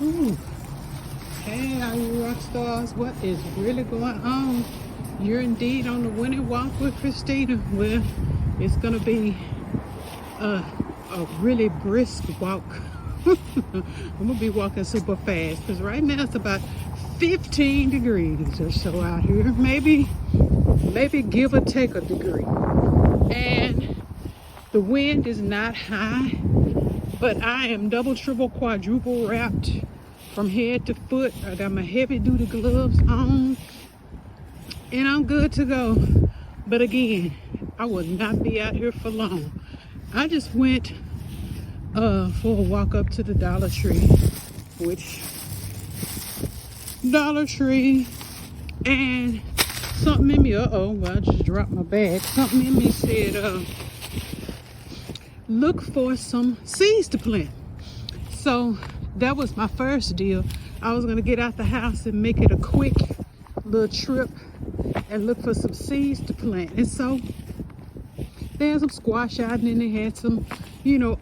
Ooh. Hey, all you rock stars, what is really going on? You're indeed on the winning walk with Christina. Well, it's gonna be a really brisk walk. I'm gonna be walking super fast because right now it's about 15 degrees or so out here. Maybe give or take a degree. And the wind is not high, but I am double, triple, quadruple wrapped from head to foot. I got my heavy duty gloves on and I'm good to go. But again, I will not be out here for long. I just went for a walk up to the Dollar Tree, and something in me, I just dropped my bag. Something in me said, look for some seeds to plant. So that was my first deal. I was gonna get out the house and make it a quick little trip and look for some seeds to plant. And so they had some squash out, and then they had some,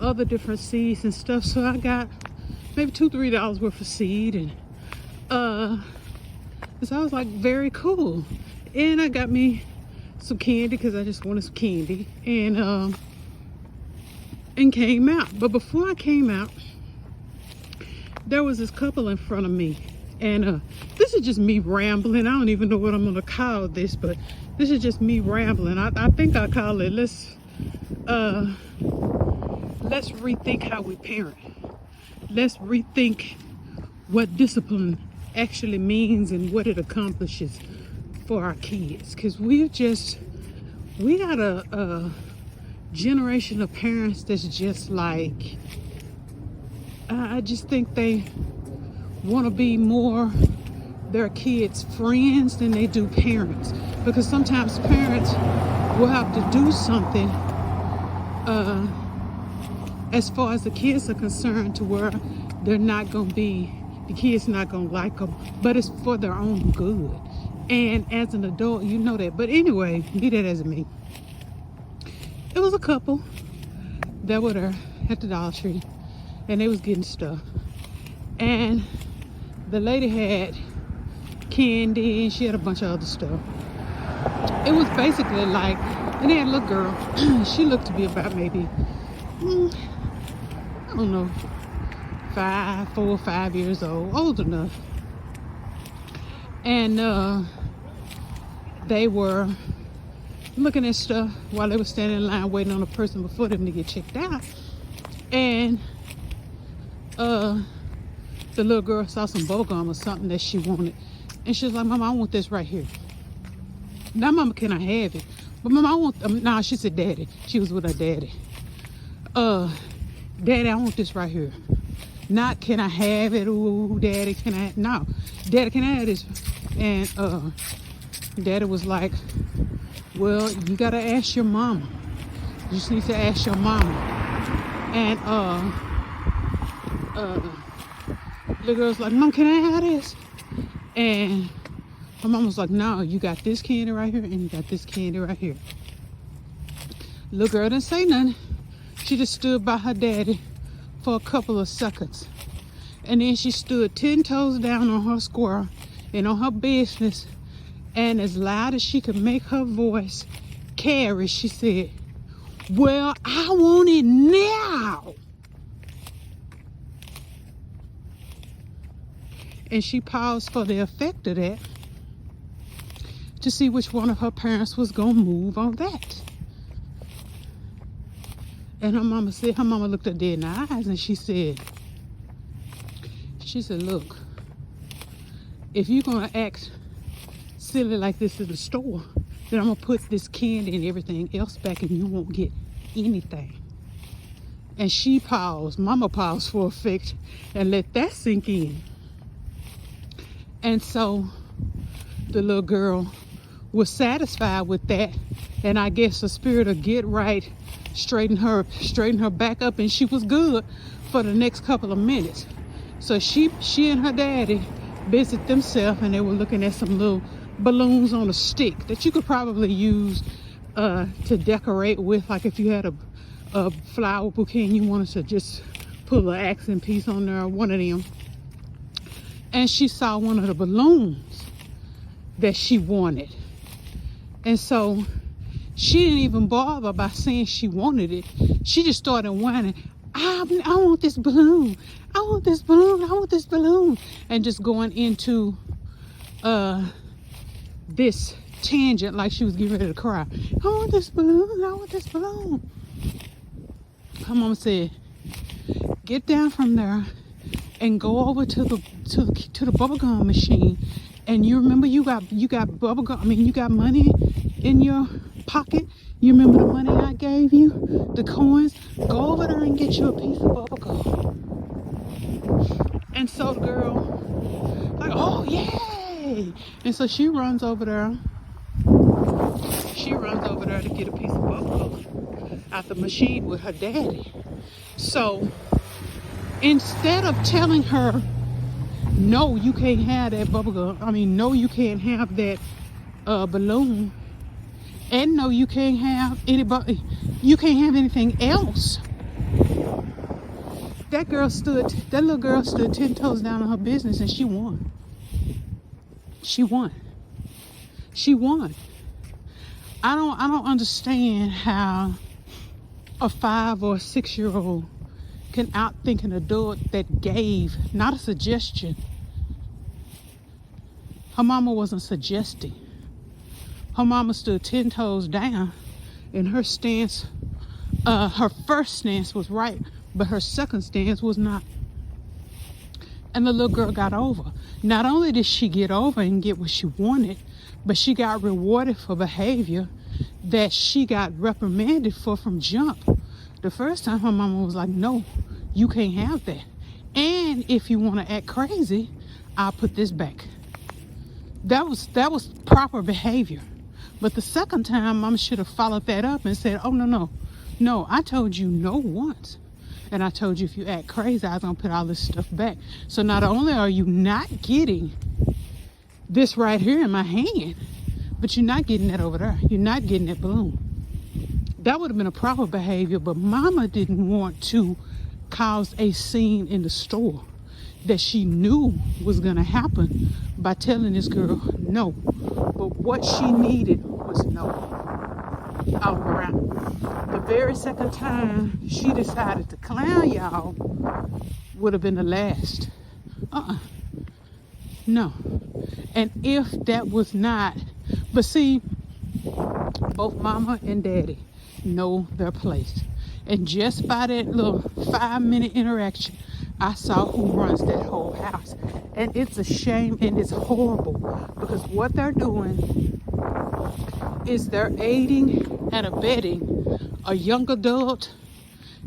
other different seeds and stuff. So I got maybe $2-3 worth of seed, and so I was like, very cool. And I got me some candy because I just wanted some candy, and came out. But before I came out, there was this couple in front of me, and this is just me rambling. I don't even know what I'm gonna call this, but this is just me rambling. I think I call it let's rethink how we parent. Let's rethink what discipline actually means and what it accomplishes for our kids, because we got a generation of parents that's just like, I just think they want to be more their kids' friends than they do parents, because sometimes parents will have to do something as far as the kids are concerned to where the kids not gonna like them, but it's for their own good. And as an adult, you know that. But anyway, be that as it may, it was a couple that were there at the Dollar Tree, and they was getting stuff. And the lady had candy, and she had a bunch of other stuff. It was basically like, and they had a little girl. She looked to be about maybe, I don't know, 4 or 5 years old enough. And they were looking at stuff while they were standing in line waiting on a person before them to get checked out. And the little girl saw some bubblegum or something that she wanted, and she was like, "Mama, I want this right here." Now, Mama, can I have it? But Mama, I want, she said Daddy. She was with her daddy. Daddy, I want this right here. Not, can I have it? Ooh, Daddy, can I? No, Daddy, can I have this? And Daddy was like, well, you gotta ask your mama. You just need to ask your mama. And the girl's like, Mom, can I have this? And her mom was like, no, you got this candy right here, and you got this candy right here. Little girl didn't say nothing. She just stood by her daddy for a couple of seconds. And then she stood 10 toes down on her square and on her business. And as loud as she could make her voice carry, she said, well, I want it now. And she paused for the effect of that to see which one of her parents was gonna move on that. And her mama looked her dead in the eyes, and she said, look, if you're gonna act silly like this in the store, then I'm gonna put this candy and everything else back, and you won't get anything. And she paused, mama paused for effect, and let that sink in. And so the little girl was satisfied with that, and I guess the spirit of get right straightened her back up, and she was good for the next couple of minutes. So she and her daddy busied themselves, and they were looking at some little balloons on a stick that you could probably use to decorate with, like if you had a flower bouquet and you wanted to just put an accent piece on there, one of them. and she saw one of the balloons that she wanted. And so she didn't even bother by saying she wanted it. She just started whining, I want this balloon. I want this balloon. I want this balloon. And just going into this tangent like she was getting ready to cry. I want this balloon. I want this balloon. Her mama said, get down from there and go over to the bubble gum machine. And you remember you got bubble gum. I mean, you got money in your pocket. You remember the money I gave you, the coins? Go over there and get you a piece of bubble gum. And so the girl, like, oh yay! And so she runs over there. She runs over there to get a piece of bubble gum out the machine with her daddy. So instead of telling her, no, you can't have that bubble gum. I mean, no, you can't have that balloon. And no, you can't have anybody. You can't have anything else. That little girl stood 10 toes down on her business, and she won. She won. She won. I don't understand how a 5 or 6 year old can outthink an adult that gave, not a suggestion. Her mama wasn't suggesting. Her mama stood 10 toes down, and her stance, her first stance was right, but her second stance was not. And the little girl got over. Not only did she get over and get what she wanted, but she got rewarded for behavior that she got reprimanded for from jump. The first time her mama was like, no, you can't have that. And if you want to act crazy, I'll put this back. That was proper behavior. But the second time, mama should have followed that up and said, oh, no, I told you no once. And I told you if you act crazy, I was going to put all this stuff back. So not only are you not getting this right here in my hand, but you're not getting that over there. You're not getting that balloon. That would have been a proper behavior, but mama didn't want to cause a scene in the store that she knew was going to happen by telling this girl no. But what she needed was no. All around. The very second time she decided to clown y'all would have been the last. No. And if that was not, but see, both mama and daddy know their place. And just by that little 5-minute interaction, I saw who runs that whole house. And it's a shame and it's horrible, because what they're doing is they're aiding and abetting a young adult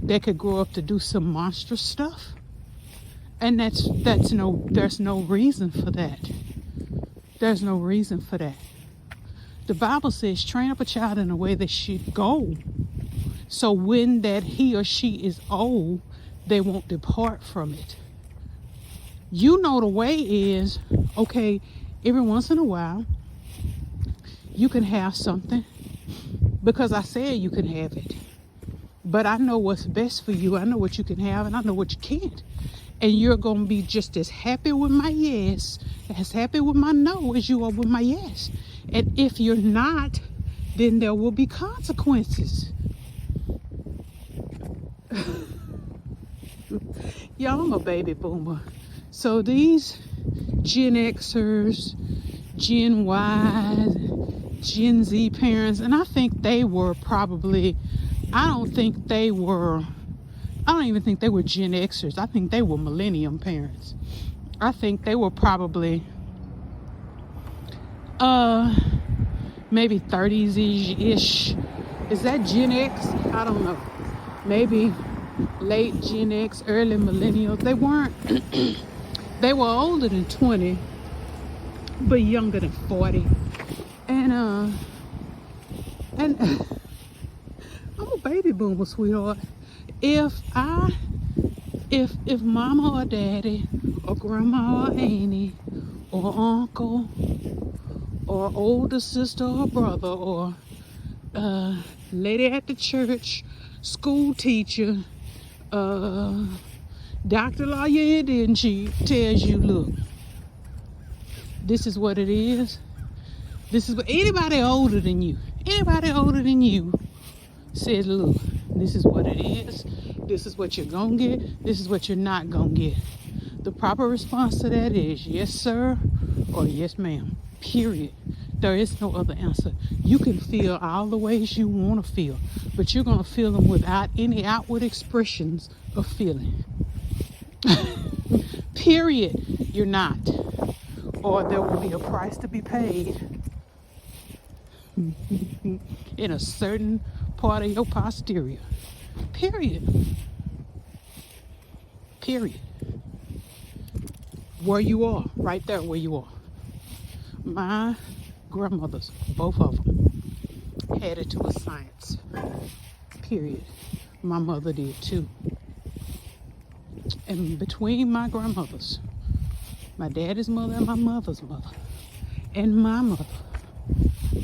that could grow up to do some monstrous stuff. And there's no reason for that. There's no reason for that. The Bible says, train up a child in the way they should go. So when that he or she is old, they won't depart from it. You know the way is, okay, every once in a while, you can have something because I said you can have it. But I know what's best for you. I know what you can have and I know what you can't. And you're going to be just as happy with my yes, as happy with my no as you are with my yes. And if you're not, then there will be consequences. Y'all, I'm a baby boomer. So these Gen Xers, Gen Ys, Gen Z parents, and I think they were probably, I don't even think they were Gen Xers. I think they were millennium parents. I think they were probably maybe 30s-ish. Is that Gen X? I don't know. Maybe late Gen X, early millennials. They weren't, they were older than 20, but younger than 40. And I'm a baby boomer, sweetheart. If mama or daddy or grandma or auntie or uncle or older sister or brother or lady at the church, school teacher, doctor, lawyer, and she tells you, look, This is what it is. This is what anybody older than you says, look, this is what it is. This is what you're gonna get. This is what you're not gonna get. The proper response to that is yes, sir, or yes, ma'am. Period. There is no other answer. You can feel all the ways you want to feel, but you're gonna feel them without any outward expressions of feeling. Period. You're not. Or there will be a price to be paid in a certain part of your posterior. Period. Period. Where you are, right there where you are. My grandmothers, both of them, had it to a science. Period. My mother did too. And between my grandmothers, my daddy's mother and my mother's mother, and my mother,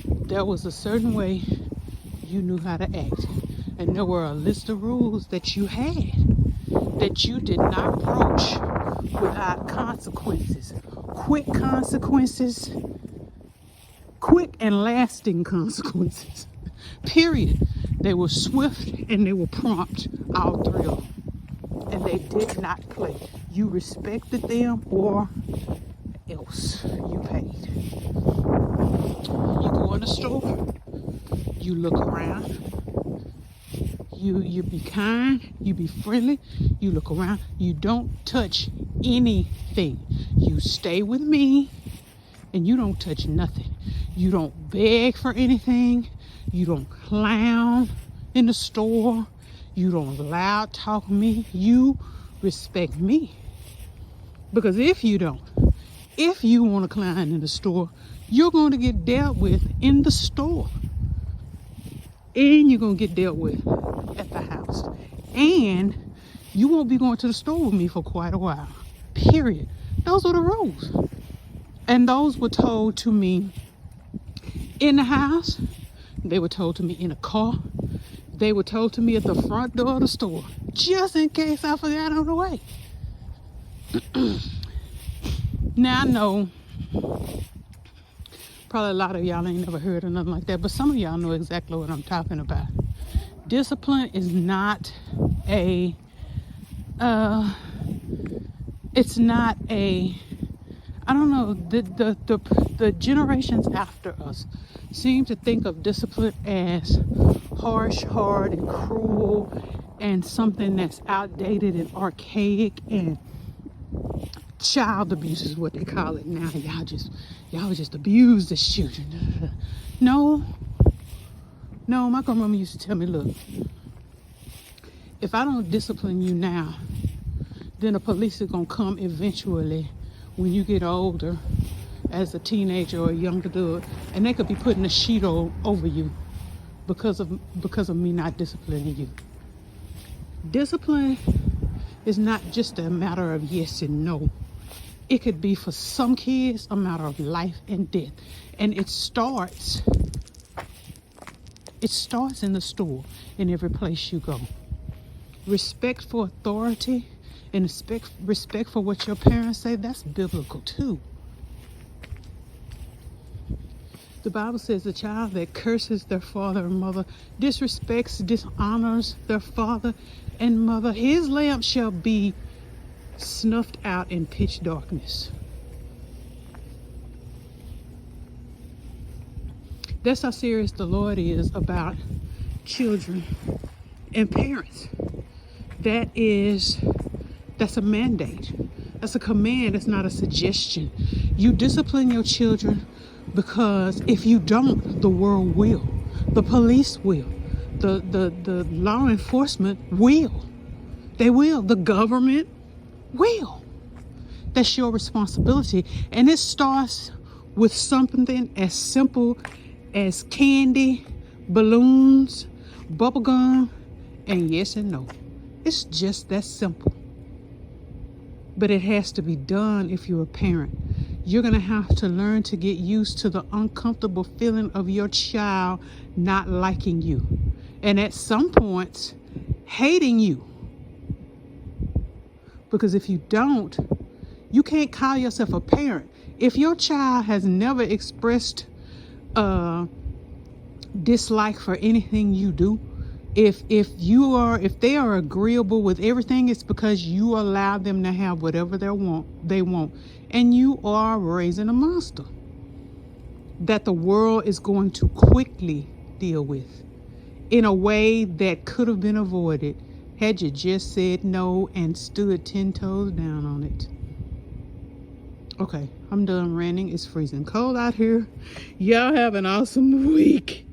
there was a certain way you knew how to act. And there were a list of rules that you had that you did not broach without consequences. Quick consequences, quick and lasting consequences. Period. They were swift and they were prompt, all three of them. And they did not play. You respected them or else you paid. You go in the store, you look around, you be kind, you be friendly, you look around, you don't touch anything. You stay with me and you don't touch nothing. You don't beg for anything. You don't clown in the store. You don't loud talk me. You respect me. Because if you don't, if you want to clown in the store, you're going to get dealt with in the store. And you're going to get dealt with at the house. And you won't be going to the store with me for quite a while. Period. Those are the rules. And those were told to me in the house. They were told to me in a car. They were told to me at the front door of the store. Just in case I forgot on the way. Now I know probably a lot of y'all ain't never heard of nothing like that, but some of y'all know exactly what I'm talking about. Discipline is not a it's not a, I don't know, the generations after us seem to think of discipline as harsh, hard, and cruel, and something that's outdated and archaic, and child abuse is what they call it now. Y'all just abuse the children. No, my grandmama used to tell me, look, if I don't discipline you now, then the police are gonna come eventually when you get older, as a teenager or a young adult, and they could be putting a sheet over you because of me not disciplining you. Discipline is not just a matter of yes and no. It could be, for some kids, a matter of life and death. And it starts in the store, in every place you go. Respect for authority and respect for what your parents say, that's biblical too. The Bible says the child that curses their father and mother, disrespects, dishonors their father and mother, his lamp shall be snuffed out in pitch darkness. That's how serious the Lord is about children and parents. That's a mandate. That's a command. It's not a suggestion. You discipline your children because if you don't, the world will. The police will. The law enforcement will. They will. The government will. That's your responsibility. And it starts with something as simple as candy, balloons, bubble gum, and yes and no. It's just that simple. But it has to be done if you're a parent. You're going to have to learn to get used to the uncomfortable feeling of your child not liking you. And at some points, hating you. Because if you don't, you can't call yourself a parent If your child has never expressed dislike for anything you do, if they are agreeable with everything, it's because you allow them to have whatever they want, and you are raising a monster that the world is going to quickly deal with in a way that could have been avoided had you just said no and stood 10 toes down on it. Okay, I'm done ranting. It's freezing cold out here. Y'all have an awesome week.